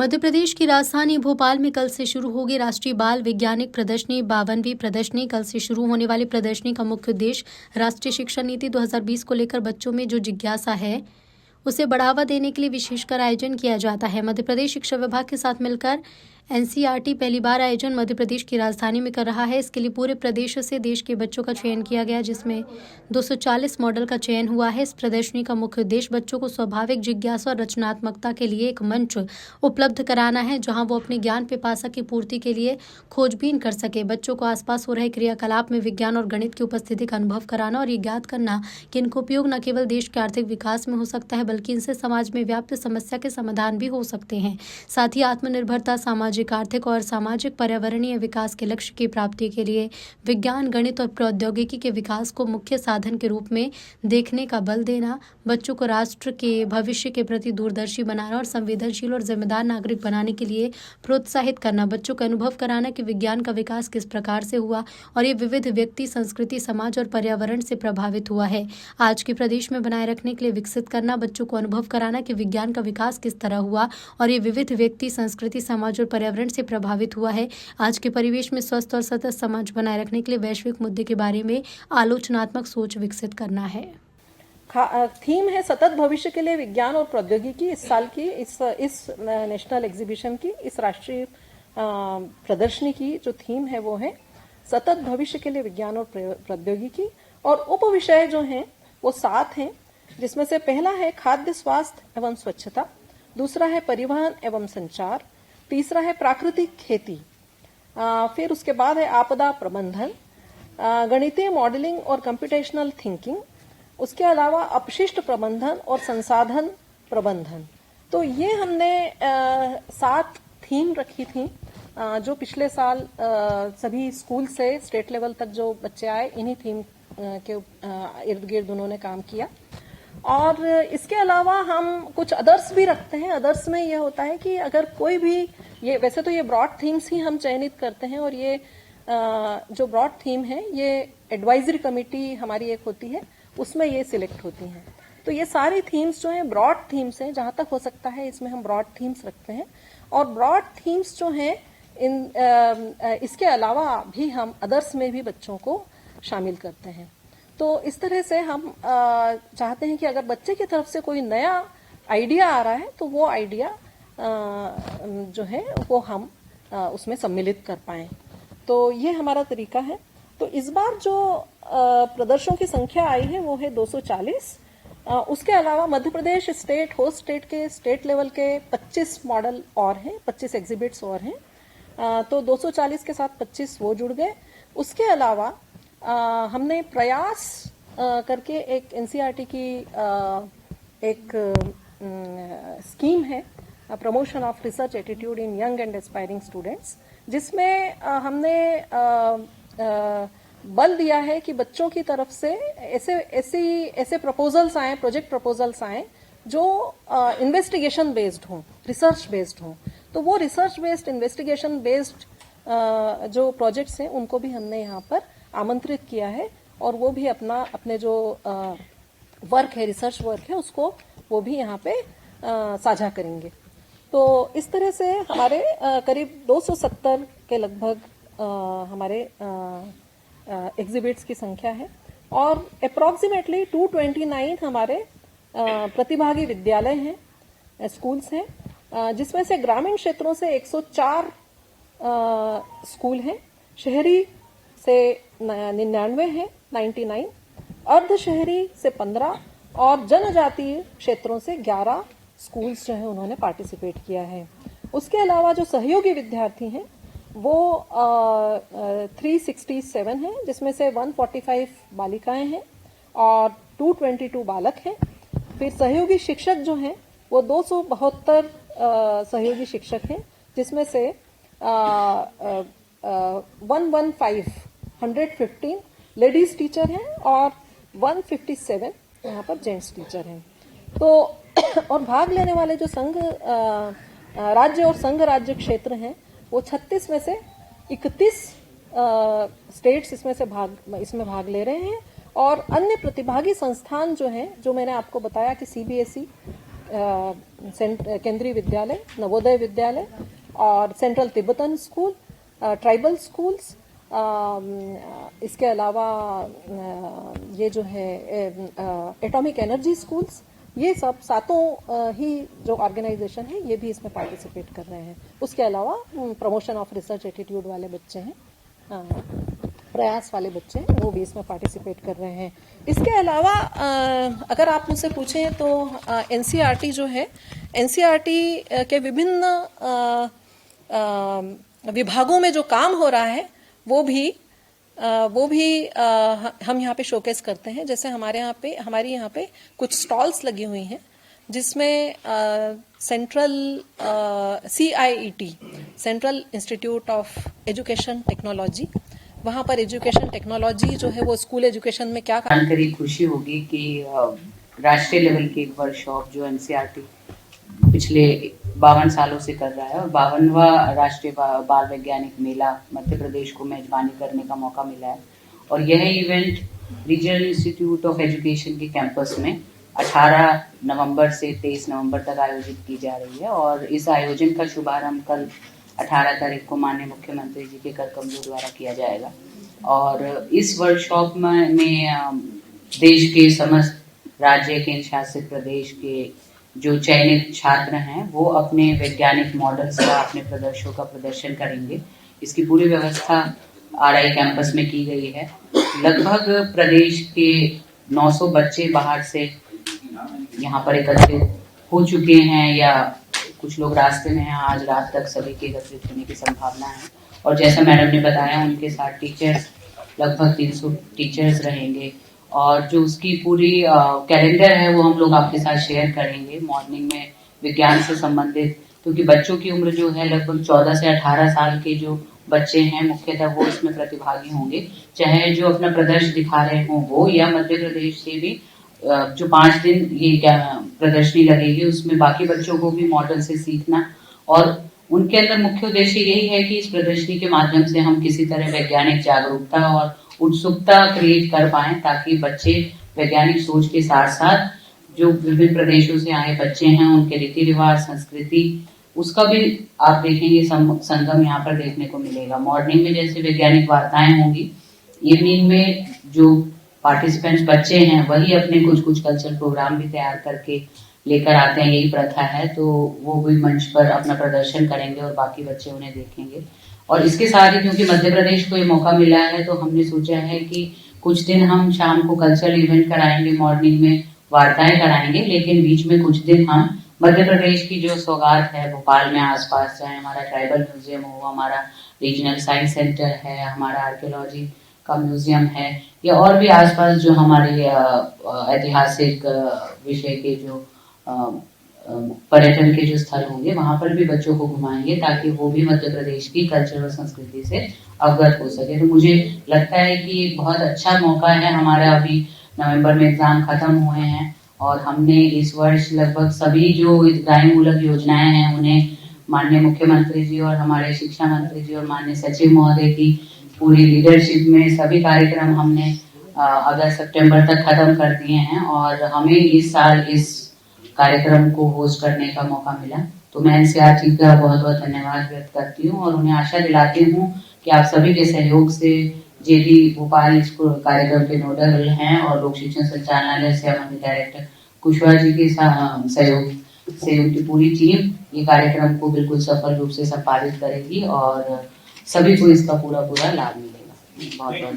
मध्य प्रदेश की राजधानी भोपाल में कल से शुरू होगी राष्ट्रीय बाल वैज्ञानिक प्रदर्शनी 52वीं प्रदर्शनी। कल से शुरू होने वाली प्रदर्शनी का मुख्य उद्देश्य राष्ट्रीय शिक्षा नीति 2020 को लेकर बच्चों में जो जिज्ञासा है उसे बढ़ावा देने के लिए विशेषकर आयोजन किया जाता है। मध्य प्रदेश शिक्षा विभाग के साथ मिलकर एनसीईआरटी पहली बार आयोजन मध्य प्रदेश की राजधानी में कर रहा है। इसके लिए पूरे प्रदेश से देश के बच्चों का चयन किया गया, जिसमें 240 मॉडल का चयन हुआ है। इस प्रदर्शनी का मुख्य उद्देश्य बच्चों को स्वाभाविक जिज्ञासा और रचनात्मकता के लिए एक मंच उपलब्ध कराना है, जहां वो अपने ज्ञान पिपासा की पूर्ति के लिए खोजबीन कर सके। बच्चों को आसपास हो रहे क्रियाकलाप में विज्ञान और गणित की उपस्थिति का अनुभव कराना और ये ज्ञात करना कि इनका उपयोग न केवल देश के आर्थिक विकास में हो सकता है, बल्कि इनसे समाज में व्याप्त समस्या के समाधान भी हो सकते हैं। साथ ही आत्मनिर्भरता, सामाजिक, आर्थिक और सामाजिक पर्यावरणीय विकास के लक्ष्य की प्राप्ति के लिए विज्ञान, गणित और प्रौद्योगिकी के विकास को मुख्य साधन के रूप में देखने का बल देना, बच्चों को राष्ट्र के भविष्य के प्रति दूरदर्शी बनाना और संवेदनशील और जिम्मेदार नागरिक बनाने के लिए प्रोत्साहित करना, बच्चों को अनुभव कराना कि विज्ञान का विकास किस प्रकार से हुआ और ये विविध व्यक्ति, संस्कृति, समाज और पर्यावरण से प्रभावित हुआ है। आज के प्रदेश में बनाए रखने के लिए विकसित करना, बच्चों को अनुभव कराना कि विज्ञान का विकास किस तरह हुआ और ये विविध व्यक्ति, संस्कृति, समाज और पर्यावरण से प्रभावित हुआ है। आज के परिवेश में स्वस्थ और सतत समाज बनाए रखने के लिए वैश्विक मुद्दे के बारे में आलोचनात्मक सोच विकसित करना है। थीम है सतत भविष्य के लिए विज्ञान और प्रौद्योगिकी। इस साल की इस नेशनल एग्जीबिशन की, इस राष्ट्रीय प्रदर्शनी की जो थीम है वो है सतत भविष्य के लिए विज्ञान और प्रौद्योगिकी। और उप विषय जो हैं वो 7 हैं, जिसमें से पहला है खाद्य, स्वास्थ्य एवं स्वच्छता, दूसरा है परिवहन एवं संचार, तीसरा है प्राकृतिक खेती, फिर उसके बाद है आपदा प्रबंधन, गणितीय मॉडलिंग और कंप्यूटेशनल थिंकिंग, उसके अलावा अपशिष्ट प्रबंधन और संसाधन प्रबंधन। तो ये हमने 7 थीम रखी थी, जो पिछले साल सभी स्कूल से स्टेट लेवल तक जो बच्चे आए, इन्हीं थीम के इर्द गिर्द उन्होंने काम किया। और इसके अलावा हम कुछ अदर्स भी रखते हैं। अदर्स में ये होता है कि अगर कोई भी, ये वैसे तो ये ब्रॉड थीम्स ही हम चयनित करते हैं, और ये जो ब्रॉड थीम है ये एडवाइजरी कमेटी हमारी एक होती है, उसमें ये सिलेक्ट होती हैं। तो ये सारी थीम्स जो हैं ब्रॉड थीम्स हैं, जहां तक हो सकता है इसमें हम ब्रॉड थीम्स रखते हैं। और ब्रॉड थीम्स जो हैं इसके अलावा भी हम अदर्स में भी बच्चों को शामिल करते हैं। तो इस तरह से हम चाहते हैं कि अगर बच्चे की तरफ से कोई नया आइडिया आ रहा है तो वो आइडिया जो है वो हम उसमें सम्मिलित कर पाएं। तो ये हमारा तरीका है। तो इस बार जो प्रदर्शनों की संख्या आई है वो है 240। उसके अलावा Madhya Pradesh state, host state के स्टेट लेवल के 25 मॉडल और हैं, 25 एग्जिबिट्स और हैं। तो 240 के साथ 25 वो जुड़ गए। उसके अलावा हमने प्रयास करके एक एनसीईआरटी की एक स्कीम है, promotion of research attitude in young and aspiring students, जिसमें हमने बल दिया है कि बच्चों की तरफ से ऐसे प्रपोजल्स आए, प्रोजेक्ट प्रपोजल्स आए जो इन्वेस्टिगेशन बेस्ड हों, रिसर्च बेस्ड हों। तो वो रिसर्च बेस्ड, इन्वेस्टिगेशन बेस्ड जो प्रोजेक्ट्स हैं उनको भी हमने यहाँ पर आमंत्रित किया है, और वो भी अपने जो वर्क है, रिसर्च वर्क है, उसको वो भी यहाँ पे साझा करेंगे। तो इस तरह से हमारे करीब 270 के लगभग हमारे एग्जिबिट्स की संख्या है, और अप्रॉक्सीमेटली 229 हमारे प्रतिभागी विद्यालय हैं, स्कूल्स हैं, जिसमें से ग्रामीण क्षेत्रों से 104 स्कूल हैं, शहरी से 99 है, 99, अर्ध शहरी से 15 और जनजातीय क्षेत्रों से 11 स्कूल्स जो है उन्होंने पार्टिसिपेट किया है। उसके अलावा जो सहयोगी विद्यार्थी हैं वो 367 हैं, जिसमें से 145 बालिकाएं हैं और 222 बालक हैं। फिर सहयोगी शिक्षक जो हैं वो 272 सहयोगी शिक्षक हैं, जिसमें से 115 लेडीज टीचर हैं और 157 यहाँ पर जेंट्स टीचर हैं। तो और भाग लेने वाले जो संघ राज्य और संघ राज्य क्षेत्र हैं वो 36 में से 31 स्टेट्स इसमें भाग ले रहे हैं। और अन्य प्रतिभागी संस्थान जो हैं, जो मैंने आपको बताया कि सीबीएसई, केंद्रीय विद्यालय, नवोदय विद्यालय और central Tibetan school, tribal schools, इसके अलावा ये जो है एटॉमिक एनर्जी स्कूल्स, ये सब सातों ही जो ऑर्गेनाइजेशन है ये भी इसमें पार्टिसिपेट कर रहे हैं। उसके अलावा प्रमोशन ऑफ रिसर्च एटीट्यूड वाले बच्चे हैं, प्रयास वाले बच्चे हैं, वो भी इसमें पार्टिसिपेट कर रहे हैं। इसके अलावा अगर आप मुझसे पूछें तो एनसीईआरटी जो है, एनसीईआरटी के विभिन्न विभागों में जो काम हो रहा है वो भी हम यहाँ पे शोकेस करते हैं। जैसे हमारी यहाँ पे कुछ स्टॉल्स लगी हुई हैं जिसमें central CIET, central institute of education technology, वहाँ पर एजुकेशन टेक्नोलॉजी जो है वो स्कूल एजुकेशन में क्या जानकारी खुशी होगी कि राष्ट्रीय लेवल की एक वर्कशॉप जो एनसीईआरटी पिछले 52 सालों से कर रहा है और 52वां राष्ट्रीय बाल वैज्ञानिक मेला मध्य प्रदेश को मेजबानी करने का मौका मिला है। और यह event regional institute of education के कैंपस में 18 नवंबर से 23 नवंबर तक आयोजित की जा रही है। और इस आयोजन का शुभारंभ कल 18 तारीख को माननीय मुख्यमंत्री जी के कर कमलों द्वारा किया जाएगा। और इस वर्कशॉप में देश के समस्त राज्य, केंद्र शासित प्रदेश के जो चयनित छात्र हैं वो अपने वैज्ञानिक मॉडल्स का, अपने प्रदर्शनों का प्रदर्शन करेंगे। इसकी पूरी व्यवस्था RI कैंपस में की गई है। लगभग प्रदेश के 900 बच्चे बाहर से यहाँ पर एकत्रित हो चुके हैं या कुछ लोग रास्ते में हैं। आज रात तक सभी के एकत्रित होने की संभावना है। और जैसा मैडम ने बताया, उनके साथ टीचर्स, लगभग 300 टीचर्स रहेंगे। और जो उसकी पूरी कैलेंडर है वो हम लोग आपके साथ शेयर करेंगे। मॉर्निंग में विज्ञान से संबंधित, क्योंकि बच्चों की उम्र जो है लगभग 14 से 18 साल के जो बच्चे हैं मुख्यतः वो इसमें प्रतिभागी होंगे, चाहे जो अपना प्रदर्शन दिखा रहे हों वो, या मध्य प्रदेश से भी जो 5 दिन ये प्रदर्शनी लगेगी उसमें बाकी बच्चों को भी मॉडल से सीखना। और उनके अंदर मुख्य उद्देश्य यही है कि इस प्रदर्शनी के माध्यम से हम किसी तरह वैज्ञानिक जागरूकता और उत्सुकता क्रिएट कर पाए, ताकि बच्चे वैज्ञानिक सोच के साथ साथ जो विभिन्न प्रदेशों से आए बच्चे हैं उनके रीति रिवाज, संस्कृति, उसका भी आप देखेंगे संगम यहाँ पर देखने को मिलेगा। मॉर्निंग में जैसे वैज्ञानिक वार्ताएं होंगी, इवनिंग में जो पार्टिसिपेंट्स बच्चे हैं वही अपने कुछ कल्चरल प्रोग्राम भी तैयार करके लेकर आते हैं, यही प्रथा है। तो वो भी मंच पर अपना प्रदर्शन करेंगे और बाकी बच्चे उन्हें देखेंगे। और इसके साथ ही क्योंकि मध्य प्रदेश को ये मौका मिला है तो हमने सोचा है कि कुछ दिन हम शाम को कल्चरल इवेंट कराएंगे, मॉर्निंग में वार्ताएं कराएंगे, लेकिन बीच में कुछ दिन हम मध्य प्रदेश की जो सौगात है भोपाल में आसपास, चाहे हमारा ट्राइबल म्यूजियम हो, हमारा रीजनल साइंस सेंटर है, हमारा आर्कियोलॉजी का म्यूजियम है, या और भी आसपास जो हमारे ऐतिहासिक विषय के जो पर्यटन के जो स्थल होंगे वहां पर भी बच्चों को घुमाएंगे, ताकि वो भी मध्य प्रदेश की कल्चर और संस्कृति से अवगत हो सके। तो मुझे लगता है कि बहुत अच्छा मौका है। हमारा अभी नवंबर में एग्जाम खत्म हुए हैं और हमने इस वर्ष लगभग सभी जो हितग्राही मूलक योजनाएं हैं उन्हें माननीय मुख्यमंत्री जी और हमारे शिक्षा मंत्री जी और माननीय सचिव महोदय की पूरी लीडरशिप में सभी कार्यक्रम हमने अगस्त सितंबर तक खत्म कर दिए हैं। और हमें इस साल इस कार्यक्रम को होस्ट करने का मौका मिला, तो मैं एनसीईआरटी का बहुत बहुत धन्यवाद व्यक्त करती हूँ और उन्हें आशा दिलाती हूँ कि आप सभी के सहयोग से जेडी भोपाल इस कार्यक्रम के नोडल हैं और लोक शिक्षण संचालनालय से हमारे डायरेक्टर कुशवाहा जी के सहयोग से उनकी पूरी टीम ये कार्यक्रम को बिल्कुल सफल रूप से संपादित करेगी और सभी को इसका पूरा लाभ मिलेगा। बहुत बहुत